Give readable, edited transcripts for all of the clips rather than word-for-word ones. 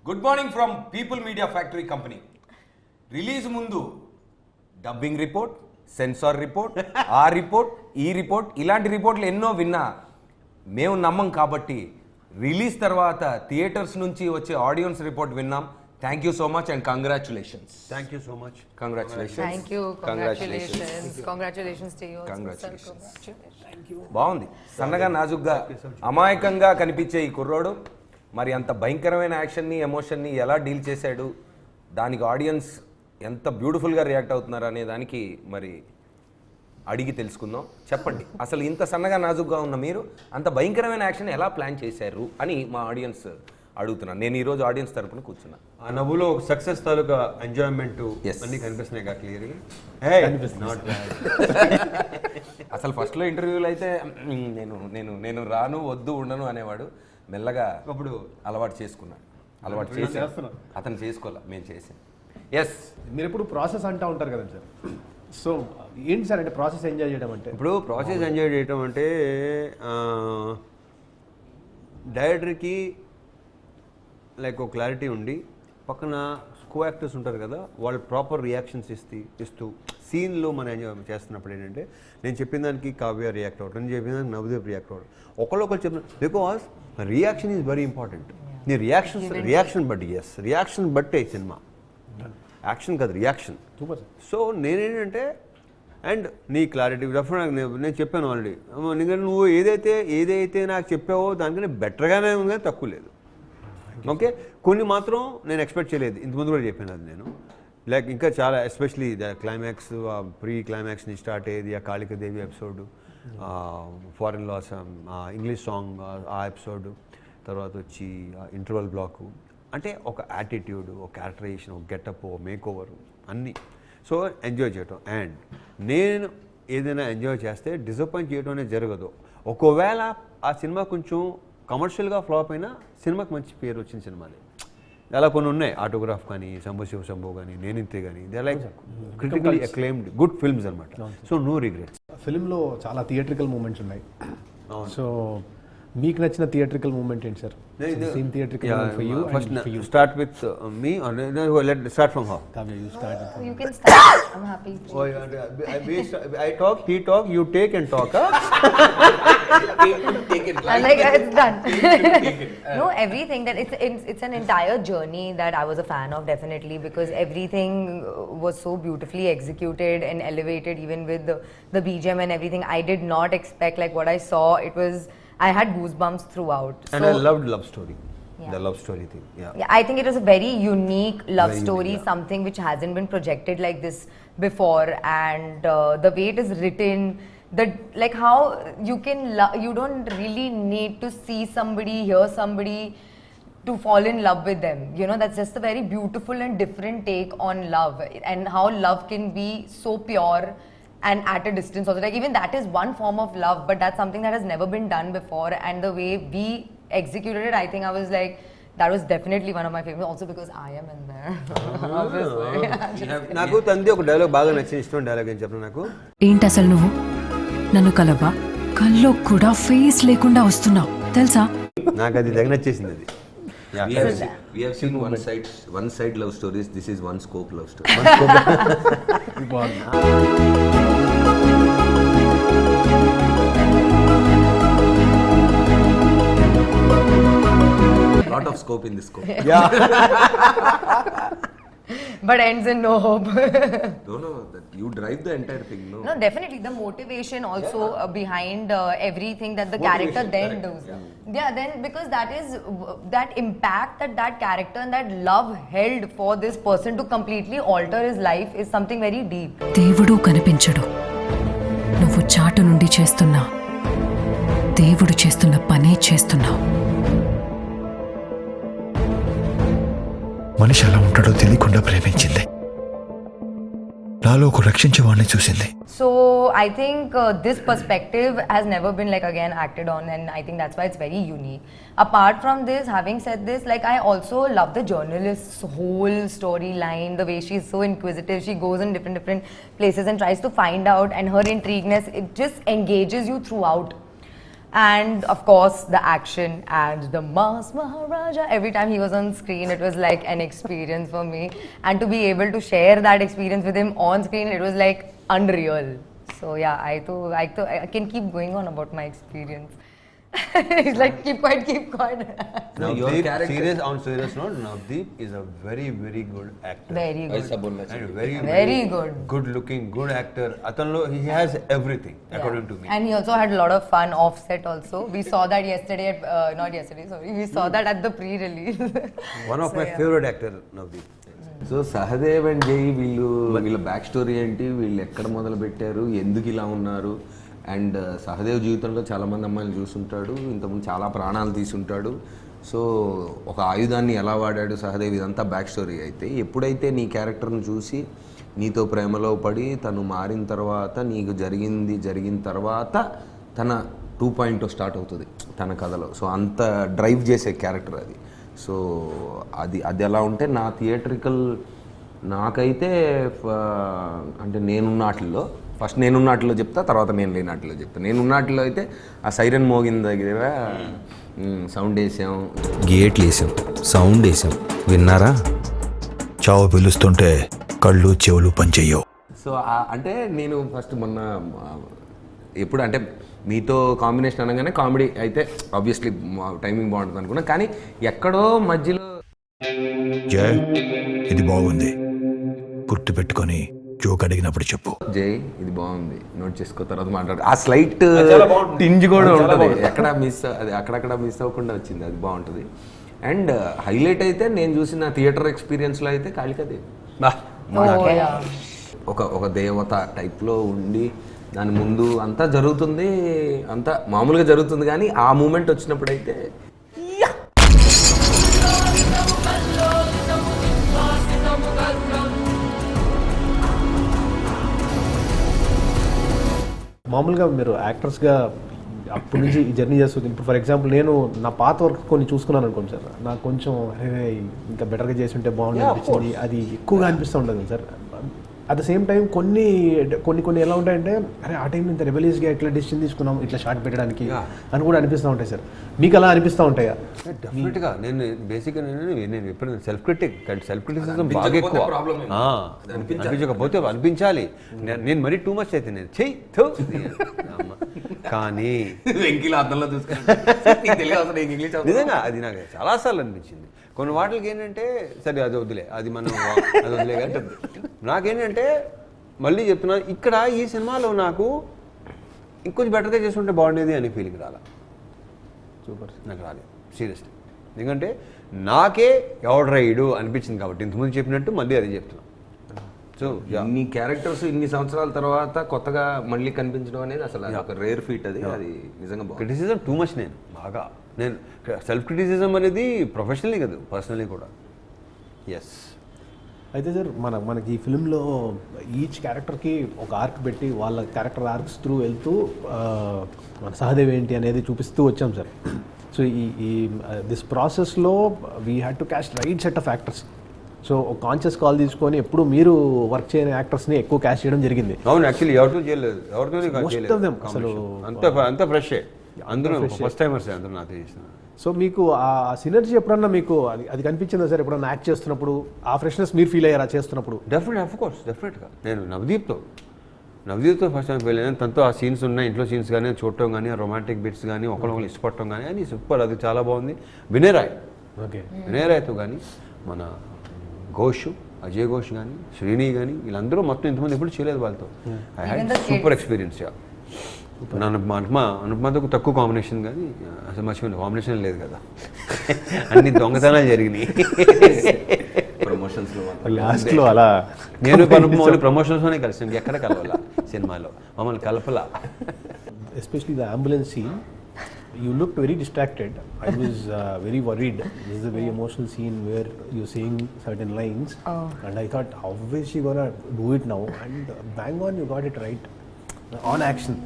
Good morning from people media factory company. Release ముందు dubbing report, censor report, ఆ report, ఈ report, ఇలాంటి రిపోర్ట్లు ఎన్నో విన్నా మేము నమ్మం. కాబట్టి రిలీజ్ తర్వాత థియేటర్స్ నుంచి వచ్చే ఆడియన్స్ రిపోర్ట్ విన్నాం. Thank you so much and congratulations. Thank you so much. Congratulations. Thank you. Congratulations to you. Congratulations. Thank you. బాగుంది. సన్నగా నాజుగ్గా అమాయకంగా కనిపించే ఈ కుర్రోడు మరి అంత భయంకరమైన యాక్షన్ని, ఎమోషన్ని ఎలా డీల్ చేశాడు, దానికి ఆడియన్స్ ఎంత బ్యూటిఫుల్గా రియాక్ట్ అవుతున్నారు అనే దానికి మరి అడిగి తెలుసుకుందాం. చెప్పండి, అసలు ఇంత సన్నగా నాజుగ్గా ఉన్న మీరు అంత భయంకరమైన యాక్షన్ ఎలా ప్లాన్ చేశారు అని మా ఆడియన్స్ అడుగుతున్నాను. నేను ఈరోజు ఆడియన్స్ తరపున కూర్చున్నా. ఆ నవ్వులో ఒక సక్సెస్ తాలూకా ఎంజాయ్మెంట్ Yes. అన్ని కనిపిస్తున్నాయి కదా క్లియర్గా. అసలు ఫస్ట్లో ఇంటర్వ్యూలో అయితే నేను రాను, వద్దు, ఉండను అనేవాడు. మెల్లగా అప్పుడు అలవాటు చేసుకున్నాడు. అలవాటు చేసి అతను చేసుకోవాలా, మేము చేసాం. ఎస్, మీరు ఎప్పుడు ప్రాసెస్ అంటూ ఉంటారు కదండి సార్. సో ఏంటి సార్ అంటే ప్రాసెస్ ఎంజాయ్ చేయడం అంటే? ఇప్పుడు ప్రాసెస్ ఎంజాయ్ చేయటం అంటే డైరెక్టర్కి లైక్ ఒక క్లారిటీ ఉండి పక్కన కో యాక్టర్స్ ఉంటారు కదా, వాళ్ళు ప్రాపర్ రియాక్షన్స్ ఇస్తూ సీన్లో మనం ఎంజాయ్ చేస్తున్నప్పుడు ఏంటంటే నేను చెప్పిన దానికి కావ్య రియాక్ట్ అవ్వడం, నేను చెప్పిన దానికి నవదీప్ రియాక్ట్ అవ్వడం, ఒకళ్ళు చెప్పిన because reaction is very important. నీ రియాక్షన్ బట్టి రియాక్షన్ బట్టే సినిమా, యాక్షన్ కాదు రియాక్షన్. Super sir. సో నేనేంటంటే అండ్ నీ క్లారిటీ డెఫినెట్ నేను చెప్పాను ఆల్రెడీ, ఎందుకంటే నువ్వు ఏదైతే నాకు చెప్పావో దానికన్నా బెటర్గానే ఉంది కానీ తక్కువ లేదు. ఓకే, కొన్ని మాత్రం నేను ఎక్స్పెక్ట్ చేయలేదు, ఇంతకుముందు కూడా చెప్పాను అది నేను. లైక్ ఇంకా చాలా especially the climax, pre climax నుంచి స్టార్ట్ అయ్యేది ఆ కాళికాదేవి ఎపిసోడ్, ఫారెన్ లాస్ ఇంగ్లీష్ సాంగ్ ఆ ఎపిసోడ్, తర్వాత వచ్చి ఇంటర్వల్ బ్లాకు, అంటే ఒక యాటిట్యూడ్, ఒక క్యారెక్టరైజేషన్, ఒక గెటప్, ఒక మేక్ ఓవర్ అన్నీ. సో ఎంజాయ్ చేయటం. అండ్ నేను ఏదైనా ఎంజాయ్ చేస్తే డిసప్పాయింట్ చేయడం అనేది జరగదు. ఒకవేళ ఆ సినిమా కొంచెం కమర్షియల్గా ఫ్లాప్ అయినా సినిమాకి మంచి పేరు వచ్చిన సినిమాలే. అలా కొన్ని ఉన్నాయి, ఆటోగ్రాఫ్ కానీ, శంభో కానీ, నేనింతే కానీ, they like critically acclaimed good films అనమాట. So no regrets. ఫిల్మ్లో చాలా థియేట్రికల్ మూమెంట్స్ ఉన్నాయి. సో మీకు నచ్చిన థియేట్రికల్ మూమెంట్ ఏంటి sir? Same theatrical moment for you first and for you. Start with me or let start from how? Kavya, you start. You can start. I'm happy. I talk, he talk, you take and talk. I'm like, it's done. No, everything that it's an entire journey that I was a fan of, definitely, because everything was so beautifully executed and elevated, even with the BGM and everything. I did not expect like what I saw. I had goosebumps throughout. And I loved love story. Yeah. The love story thing. Yeah. I think it was a very unique love Very story, unique, yeah. something which hasn't been projected like this before, and the way it is written, like how you can you don't really need to see somebody, hear somebody to fall in love with them. You know, that's just a very beautiful and different take on love, and how love can be so pure and at a distance also. Like even that is one form of love, but that's something that has never been done before, and the way we executed it, I think I was like, that was definitely one of my favorites, also because I am in there. నాకు తంది ఒక dialogue బాగా నచ్చిన ఇష్టం dialogue ఏం చెప్పను నాకు. ఏంటి అసలు నువ్వు నన్ను కలవా? కల్లో కూడా ఫేస్ లేకుండా వస్తున్నావు తెలుసా? నాకు అది దగ్గర నచ్చేసింది అది. we have seen one side love stories. This is one scope love story. Lot of scope in this scope. Yeah. But ends in no hope. No, that you drive the entire thing. No, definitely the motivation also behind everything that the character then does. Yeah, then because that is that impact that character and that love held for this person to completely alter his life is something very deep. దేవుడు కనిపించడు, నువ్వు చాటు నుండి చేస్తున్నా దేవుడు చేస్తున్న పనే చేస్తున్నావు. మనిషి ఎలా ఉంటాడో తెలియకుండా ప్రేమించింది, నాలో ఒక రక్షించేవాడిని చూసింది. So I think this perspective has never been like again acted on, and I think that's why it's very unique. Apart from this, having said this, like I also love the journalist's whole storyline, the way she's so inquisitive, she goes in different places and tries to find out, and her intrigueness, it just engages you throughout. And of course, the action and the Mass Maharaja. Every time he was on screen, it was like an experience for me. And to be able to share that experience with him on screen, it was like unreal. So yeah, I can keep going on about my experience. It's like keep quiet. No, your Navdeep, character- on serious note, Navdeep is a very, very good actor. Very good. And very, Very good. Good looking, good actor. Atanlo, he has everything, according to me. And he also had a lot of fun offset also. We saw that yesterday at, not yesterday, sorry. We saw that at the pre-release. One of my favorite actor, Navdeep. So Sahadev and జై వీళ్ళ back story ఏంటి, వీళ్ళు ఎక్కడ మొదలు పెట్టారు, ఎందుకు ఇలా ఉన్నారు, అండ్ సహదేవ్ జీవితంలో చాలామంది అమ్మాయిలు చూస్తుంటాడు, ఇంతకుముందు చాలా ప్రాణాలు తీసుంటాడు. సో ఒక ఆయుధాన్ని ఎలా వాడాడు సహదేవ్, ఇదంతా బ్యాక్ స్టోరీ. అయితే ఎప్పుడైతే నీ క్యారెక్టర్ని చూసి నీతో ప్రేమలో పడి తను మారిన తర్వాత నీకు జరిగిన తర్వాత తన 2.0 స్టార్ట్ అవుతుంది తన కథలో. సో అంత డ్రైవ్ చేసే క్యారెక్టర్ అది. సో అది ఎలా ఉంటే నా థియేట్రికల్ నాకైతే అంటే నేనున్నాటిలో ఫస్ట్ నేనున్నాటిలో చెప్తా, తర్వాత నేను లేనాటిలో చెప్తా. నేనున్నాటిలో అయితే ఆ సైరన్ మోగిన దగ్గర సౌండ్ వేసాం, గేట్లు వేసాం, సౌండ్ వేసాం, విన్నారా? చావు పిలుస్తుంటే కళ్ళు చెవులు పనిచెయ్యవు. సో అంటే నేను ఫస్ట్ మొన్న ఎప్పుడు అంటే మీతో కాంబినేషన్ అనగానే కామెడీ అయితే ఆబ్వియస్లీ టైమింగ్ బాగుంటుంది అనుకున్నా, కానీ ఎక్కడో మధ్యలో జై ఇది బాగుంది, గుర్తుపెట్టుకొని జోక్ అడిగినప్పుడు చెప్పు. జై ఇది బాగుంది నోట్ చేసుకో, తర్వాత మాట్లాడు. ఆ స్లైట్ టింజ్ కూడా ఉంటుంది, ఎక్కడ మిస్ అది అక్కడక్కడ మిస్ అవ్వకుండా వచ్చింది, అది బాగుంటుంది. అండ్ హైలైట్ అయితే నేను చూసిన థియేటర్ ఎక్స్పీరియన్స్లో అయితే కాళికాదేవి ఒక దేవత టైప్లో ఉండి దాని ముందు అంతా జరుగుతుంది, అంతా మామూలుగా జరుగుతుంది, కానీ ఆ మూమెంట్ వచ్చినప్పుడైతే మామూలుగా మీరు యాక్టర్స్గా అప్పటి నుంచి ఈ జర్నీ చేస్తుంది. ఇప్పుడు ఫర్ ఎగ్జాంపుల్ నేను నా పాత వర్క్ కొన్ని చూసుకున్నాను అనుకోండి సార్, నాకు కొంచెం అరే ఇంకా బెటర్గా చేసి ఉంటే బాగుంది అనిపించింది, అది ఎక్కువగా అనిపిస్తూ ఉంటుంది sir. At the same time కొన్ని ఎలా ఉంటాయంటే అరే ఆ టైం ఇంత రెబెలియస్గా ఇట్లా డిసిషన్ తీసుకున్నాం ఇట్లా షార్ట్ పెట్టడానికి అని కూడా అనిపిస్తూ ఉంటాయి సార్. మీకు అలా అనిపిస్తూ ఉంటాయా? డెఫినెట్గా నేను బేసిక్గా నేను ఎప్పుడు సెల్ఫ్ క్రిటిసిజం బాగా ఎక్కువ. అనిపించకపోతే అనిపించాలి. నేను మరీ టూ మచ్ అయితే నేను చెయ్యి కానీ నిజంగా అది నాకు చాలాసార్లు అనిపించింది. కొన్ని వాటికి ఏంటంటే సరే అది వదిలే కానీ నాకేంటంటే మళ్ళీ చెప్తున్నా, ఇక్కడ ఈ సినిమాలో నాకు ఇంకొంచెం బెటర్గా చేసుకుంటే బాగుండేది అనే ఫీలింగ్ రాలా. సూపర్, నాకు రాలేదు సీరియస్లీ. ఎందుకంటే నాకే ఎవడ్రైడు అనిపించింది కాబట్టి ఇంతకుముందు చెప్పినట్టు మళ్ళీ అదే చెప్తున్నా. సో ఇన్ని క్యారెక్టర్స్ ఇన్ని సంవత్సరాల తర్వాత కొత్తగా మళ్ళీ కనిపించడం అనేది అసలు ఒక రేర్ ఫీట్. అది నిజంగా క్రిటిసిజం టూ మచ్. నేను సెల్ఫ్ క్రిటిసిజం అనేది ప్రొఫెషనల్లీ కాదు, పర్సనలీ కూడా. ఎస్. అయితే సార్ మనకి ఈ ఫిల్మ్లో ఈచ్ క్యారెక్టర్కి ఒక ఆర్క్ పెట్టి వాళ్ళ క్యారెక్టర్ ఆర్క్స్ త్రూ వెళ్తూ మన సహదేవ్ ఏంటి అనేది చూపిస్తూ వచ్చాం సార్. సో ఈ దిస్ ప్రాసెస్లో we had to caste right set of actors. So ఒక కాన్షియస్ కాల్ తీసుకొని ఎప్పుడు మీరు వర్క్ చేయని యాక్టర్స్ని ఎక్కువ క్యాస్ట్ చేయడం జరిగింది. అవును, యాక్చువల్లీ ఎవరితో చేయలేదు, అసలు అంత ఫ్రెష్ అందరూ ఫస్ట్ టైమర్స్ అందరూ నాతో చేసిన. సో మీకు ఆ సినర్జీ ఎప్పుడన్నా మీకు అది కనిపించిందా సార్? ఎప్పుడన్నా యాక్ట్ చేస్తున్నప్పుడు ఆ ఫ్రెష్నెస్ మీరు ఫీల్ అయ్యారా చేస్తున్నప్పుడు? డెఫినెట్గా నేను నవదీప్తో ఫస్ట్ టైం ఫీల్ అయ్యాను. తనతో ఆ సీన్స్ ఉన్నాయి, ఇంట్లో సీన్స్ కానీ చూడటం కానీ రొమాంటిక్ బిట్స్ కానీ ఒకరికొకరు ఇష్టపడటం కానీ అని సూపర్, అది చాలా బాగుంది. వినయ్ రాయ్తో కానీ మన అజయ్ ఘోష్ కానీ శ్రీని కానీ వీళ్ళందరూ మొత్తం ఇంతమంది ఎప్పుడు చేయలేదు వాళ్ళతో. I had super experience. అనుపమతో తక్కువ కాంబినేషన్ కానీ అసలు మర్చిపోయిన కాంబినేషన్ లేదు కదా, అన్ని దొంగతనాలు జరిగినాయి ప్రమోషన్స్లో. లాస్ట్లో అలా నేను అనుపమ ప్రమోషన్స్లోనే కలిసాం, ఎక్కడ కలవాలా సినిమాలో మమ్మల్ని కలపలా. Especially the ambulance scene, you looked very distracted. I was very worried. This is a very emotional scene where you're saying certain lines, and I thought, how is she gonna do it now? And bang on, you got it right on action.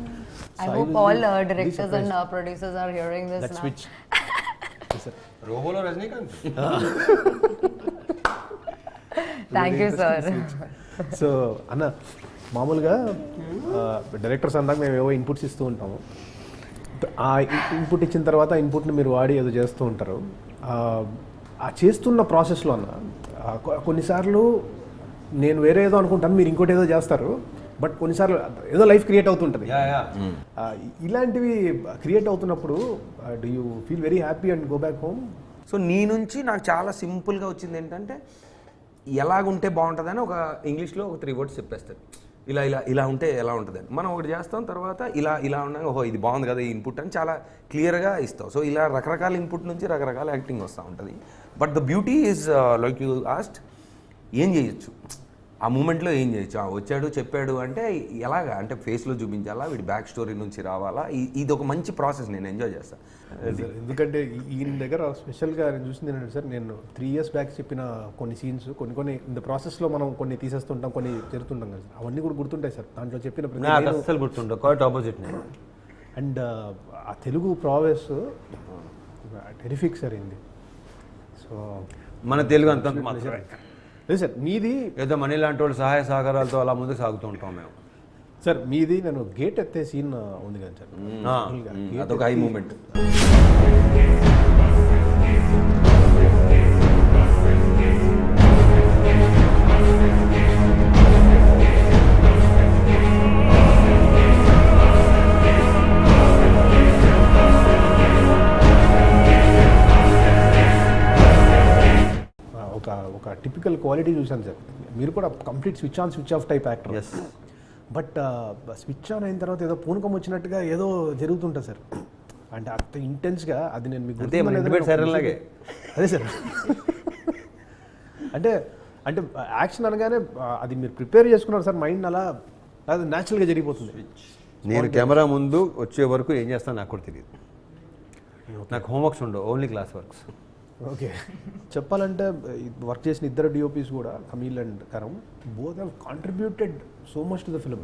I hope all directors and producers are hearing this That now. switch. Yes, sir. రోబోలో Rajinikanth. Thank you, sir. So అన్న మామూలుగా directors అందాక మేము ఏవో inputs ఇస్తూ ఉంటాము. ఆ input ఇచ్చిన తర్వాత ఇన్పుట్ని మీరు వాడి ఏదో చేస్తూ ఉంటారు. ఆ చేస్తున్న ప్రాసెస్లో అన్న కొన్నిసార్లు నేను వేరే ఏదో అనుకుంటాను, మీరు ఇంకోటి ఏదో చేస్తారు, బట్ కొన్నిసార్లు ఏదో లైఫ్ క్రియేట్ అవుతుంటుంది. ఇలాంటివి క్రియేట్ అవుతున్నప్పుడు do you feel very happy and go back home? So నీ నుంచి నాకు చాలా సింపుల్గా వచ్చింది ఏంటంటే ఎలాగుంటే బాగుంటుందని ఒక ఇంగ్లీష్లో ఒక 3 words చెప్పేస్తారు. ఇలా ఇలా ఇలా ఉంటే ఎలా ఉంటుంది మనం ఒకటి చేస్తాం, తర్వాత ఇలా ఇలా ఉండగా ఓహో ఇది బాగుంది కదా ఈ ఇన్పుట్ అని చాలా క్లియర్గా ఇస్తాం. సో ఇలా రకరకాల ఇన్పుట్ నుంచి రకరకాల యాక్టింగ్ వస్తూ ఉంటుంది. But the beauty is like you ఆస్ట్ ఏం చేయొచ్చు ఆ మూమెంట్లో, ఏం చేయొచ్చు, వచ్చాడు చెప్పాడు అంటే ఎలాగా అంటే ఫేస్లో చూపించాలా, వీడి బ్యాక్ స్టోరీ నుంచి రావాలా, ఇది ఒక మంచి ప్రాసెస్, నేను ఎంజాయ్ చేస్తాను. ఎందుకంటే ఈయన దగ్గర స్పెషల్గా నేను చూసింది ఏంటంటే సార్, నేను 3 years బ్యాక్ చెప్పిన కొన్ని సీన్స్ కొన్ని ఇంత ప్రాసెస్లో మనం కొన్ని తీసేస్తుంటాం, కొన్ని జరుగుతుంటాం కదా సార్, అవన్నీ కూడా గుర్తుంటాయి సార్. దాంట్లో చెప్పిన అసలు గుర్తుండే క్వైట్ ఆపోజిట్. అండ్ ఆ తెలుగు ప్రావెస్ టెరిఫిక్ సార్ అయింది. సో మన తెలుగు అంత మాత్రమే లేదు సార్. మీది ఏదో మనీ లాంటి వాళ్ళు సహాయ సహకారాలతో అలా ముందుకు సాగుతూ ఉంటాం మేము. సార్ మీది నేను గేట్ ఎత్తే సీన్ ఉంది కదా సార్, అదొక హై మూమెంట్. ఒక టిపికల్ క్వాలిటీ చూశాను సార్. మీరు కూడా complete switch on switch off type actor. But switch on అయిన తర్వాత ఏదో పూనకం వచ్చినట్టుగా ఏదో జరుగుతుంటుంది సార్. అంటే అంత ఇంటెన్స్గా అది నేను మీకు అలాగే అదే సార్. అంటే అంటే యాక్షన్ అనగానే అది మీరు ప్రిపేర్ చేసుకున్నారు సార్, మైండ్ అలా అది న్యాచురల్గా జరిగిపోతుంది. నేను కెమెరా ముందు వచ్చే వరకు ఏం చేస్తాను నాకు కూడా తెలియదు. నాకు హోంవర్క్స్ ఉండవు, ఓన్లీ క్లాస్ వర్క్స్. ఓకే. చెప్పాలంటే వర్క్ చేసిన ఇద్దరు డిఓపీస్ కూడా Kamil and Karam both have contributed so much to the film,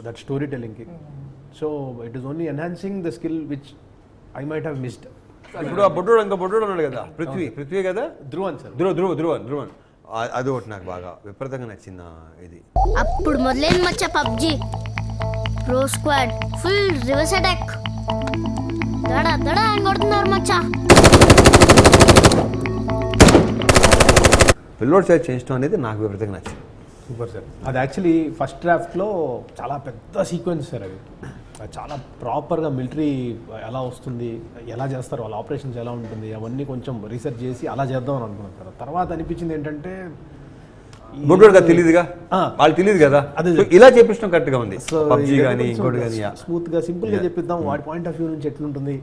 that story టెల్లింగ్కి. So it is only enhancing the skill which I might have missed. ఇప్పుడు ఆ బొడ్డోడు ఇంకా బొడ్డోడు ఉన్నాడు కదా, పృథ్వీ కదా, ధ్రువన్ సార్, ధ్రువన్ అది ఒకటి నాకు బాగా విపరీతంగా నచ్చిన ఇది. అప్పుడు మొదలైంది మచ్చా PUBG, pro squad, full reverse attack, దడ దడ అని కొడుతున్నారు మచ్చా. పిల్లోడ్ సైడ్ చేయించడం అనేది నాకు విపరీతంగా నచ్చింది. Super sir. అది యాక్చువల్లీ ఫస్ట్ డ్రాఫ్ట్లో చాలా పెద్ద సీక్వెన్స్ సార్. అది చాలా ప్రాపర్గా మిలిటరీ ఎలా వస్తుంది, ఎలా చేస్తారు, వాళ్ళ ఆపరేషన్స్ ఎలా ఉంటుంది, అవన్నీ కొంచెం రీసెర్చ్ చేసి అలా చేద్దాం అని అనుకున్నాను సార్. తర్వాత అనిపించింది ఏంటంటే బొడ్డోడుగా తెలియదుగా, వాళ్ళు తెలియదు కదా, అదే ఇలా చేపించడం కరెక్ట్గా ఉంది. పబ్జీ కానీ ఇంకోటి కానీ స్మూత్గా సింపుల్గా చెప్పిద్దాం, వాడి పాయింట్ ఆఫ్ వ్యూ నుంచి ఎట్లుంటుంది.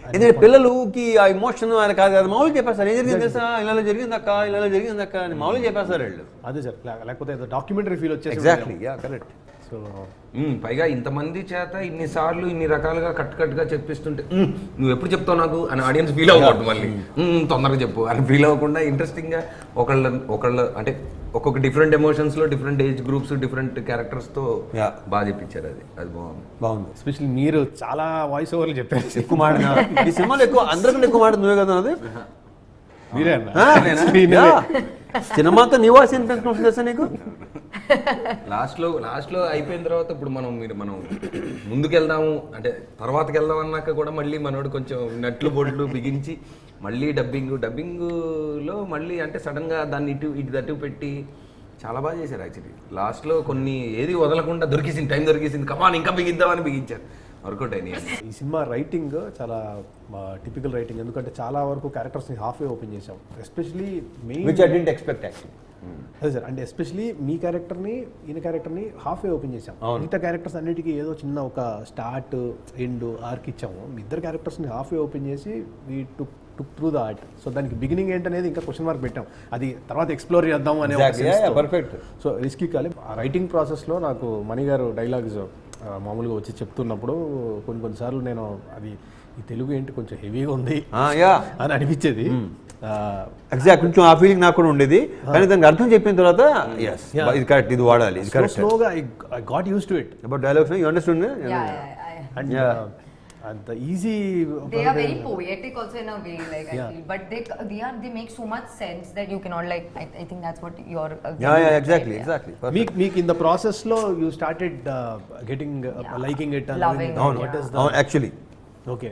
ఎందుకంటే పిల్లలకి ఆ ఇమోషన్ ఆయన కాదు కదా, మామూలుగా చెప్పేస్తారు ఏం జరిగింది తెలుసా, ఇలా జరిగిందక్క ఇలా జరిగిందక్క అని మామూలుగా చెప్పేస్తారు వాళ్ళు. అదే సార్, లేకపోతే డాక్యుమెంటరీ ఫీల్ వచ్చేసి. Exactly, correct. సో పైగా ఇంతమంది చేత ఇన్నిసార్లు ఇన్ని రకాలుగా కట్టుగా చెప్పిస్తుంటే నువ్వు ఎప్పుడు చెప్తావు నాకు అని ఆడియన్స్ ఫీల్ అవ్వకూడదు, మళ్ళీ తొందరగా చెప్పు అని ఫీల్ అవ్వకుండా ఇంట్రెస్టింగ్గా ఒకళ్ళ అంటే ఒక్కొక్క డిఫరెంట్ ఎమోషన్స్లో డిఫరెంట్ ఏజ్ గ్రూప్స్ డిఫరెంట్ క్యారెక్టర్స్తో బాగా చెప్పించారు. అది బాగుంది. ఎస్పెషల్లీ మీరు చాలా వాయిస్ ఓవర్లు చెప్పారు, ఎక్కువ మాడినా ఈ సినిమాలో ఎక్కువ అందరికన్నా ఎక్కువ మాట నువ్వే కదా. అది మీరే సినిమాతో నీ వాయిస్ ఎంత తెలుసా నీకు? లాస్ట్లో అయిపోయిన తర్వాత ఇప్పుడు మనం ముందుకెళ్దాము అంటే తర్వాతకి వెళ్దాం అన్నాక కూడా మళ్ళీ మనోడు కొంచెం నట్లు బొడ్లు బిగించి మళ్ళీ డబ్బింగ్లో మళ్ళీ అంటే సడన్గా దాన్ని ఇటు పెట్టి చాలా బాగా చేశారు. యాక్చువల్లీ లాస్ట్లో కొన్ని ఏది వదలకుండా టైం దొరికేసింది కమాన్ ఇంకా బిగిద్దామని బిగించారు, వర్కౌట్ అయినాయి. ఈ సినిమా రైటింగ్ చాలా టిపికల్ రైటింగ్, ఎందుకంటే చాలా వరకు క్యారెక్టర్స్ని హాఫ్ వే ఓపెన్ చేసాం. Especially main which I didn't expect actually. అదే సార్, అంటే ఎస్పెషలీ మీ క్యారెక్టర్ని ఈయన క్యారెక్టర్ని హాఫ్ వే ఓపెన్ చేసాం. మిగతా క్యారెక్టర్స్ అన్నిటికీ ఏదో చిన్న ఒక స్టార్ట్ ఎండ్ ఆర్క్ ఇచ్చాము. మీ ఇద్దరు క్యారెక్టర్స్ని హాఫ్ వే ఓపెన్ చేసి we took through the art. So దానికి బిగినింగ్ ఏంటనేది ఇంకా క్వశ్చన్ మార్క్ పెట్టాం, అది తర్వాత ఎక్స్ప్లోర్ చేద్దాం అనే పర్ఫెక్ట్. సో రిస్కీ కాలే. ఆ రైటింగ్ ప్రాసెస్లో నాకు మణి గారు డైలాగ్స్ మామూలుగా వచ్చి చెప్తున్నప్పుడు కొన్నిసార్లు నేను అది ఈ తెలుగు ఏంటి కొంచెం హెవీగా ఉంది అని అనిపించేది. ఎగ్జాక్ట్, కొంచెం ఆ ఫీలింగ్ నాకు కూడా ఉండేది. కానీ దానికి అర్థం చెప్పిన తర్వాత ఇది కరెక్ట్, ఇది వాడాలి, ఇది కరెక్ట్. స్లోగా I got use to it. About dialogues you understand? And the easy. They are very poetic also in a way, like I feel. But they make so much sense that you cannot like. I think that's what you're. Exactly. Meek in the process lo you started getting liking it and loving it. What is the actually okay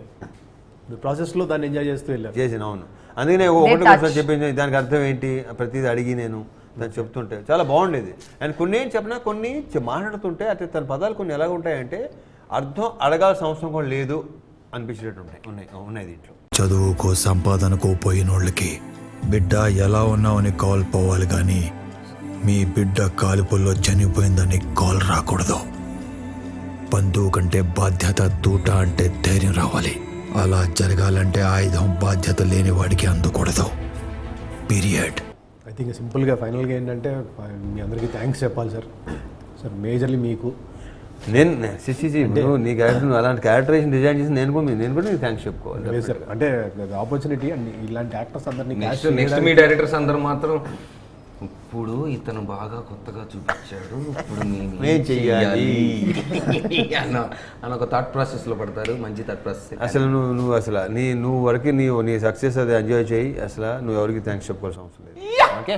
ప్రాసెస్లో దాన్ని enjoy చేస్తూ వెళ్ళారు. చేసిన అవును. అందుకనే ఒకటి ఒకసారి చెప్పింది దానికి అర్థం ఏంటి ప్రతిదీ అడిగి నేను దాన్ని చెప్తుంటే చాలా బాగుండేది. అండ్ కొన్ని ఏం చెప్పినా కొన్ని మాట్లాడుతుంటే అయితే తన పదాలు కొన్ని ఎలా ఉంటాయంటే అర్థం అడగాల్సిన అవసరం కూడా లేదు అనిపించేటట్టు ఉన్నాయి దీంట్లో. చదువుకో సంపాదనకో పోయినోళ్ళకి బిడ్డ ఎలా ఉన్నావని కాల్ పోవాలి కానీ మీ బిడ్డ కాలిపుల్లో చనిపోయిందని కాల్ రాకూడదు. బంధువు కంటే బాధ్యత తూట అంటే ధైర్యం రావాలి. అలా జరగాలంటే ఆయుధం బాధ్యత లేని వాడికి అందకూడదు. పీరియడ్. ఐ థింక్ సింపుల్గా ఫైనల్గా ఏంటంటే మీ అందరికీ థ్యాంక్స్ చెప్పాలి సార్. సార్ మేజర్లీ మీకు నేను నీ క్యారెక్టర్ నువ్వు అలాంటి క్యారెక్టరేషన్ డిజైన్ చేసి నేను కూడా నీకు థ్యాంక్స్ చెప్పుకోవాలి. లేదు సార్, అంటే ఆపర్చునిటీ అండ్ ఇలాంటి యాక్టర్స్ అందరినీ నెక్స్ట్ మీ డైరెక్టర్స్ అందరూ మాత్రం ఇప్పుడు ఇతను బాగా కొత్తగా చూపించాడు, ఇప్పుడు ఏం చెయ్యాలి అని ఒక థాట్ ప్రాసెస్ లో పడతారు. మంచి థాట్ ప్రాసెస్. అసలు నువ్వు అసలు నువ్వు వరకు నీ సక్సెస్ అది ఎంజాయ్ చేయి. అసలు నువ్వు ఎవరికి థ్యాంక్స్ చెప్పుకోవాల్సిన అవసరం లేదు. ఓకే.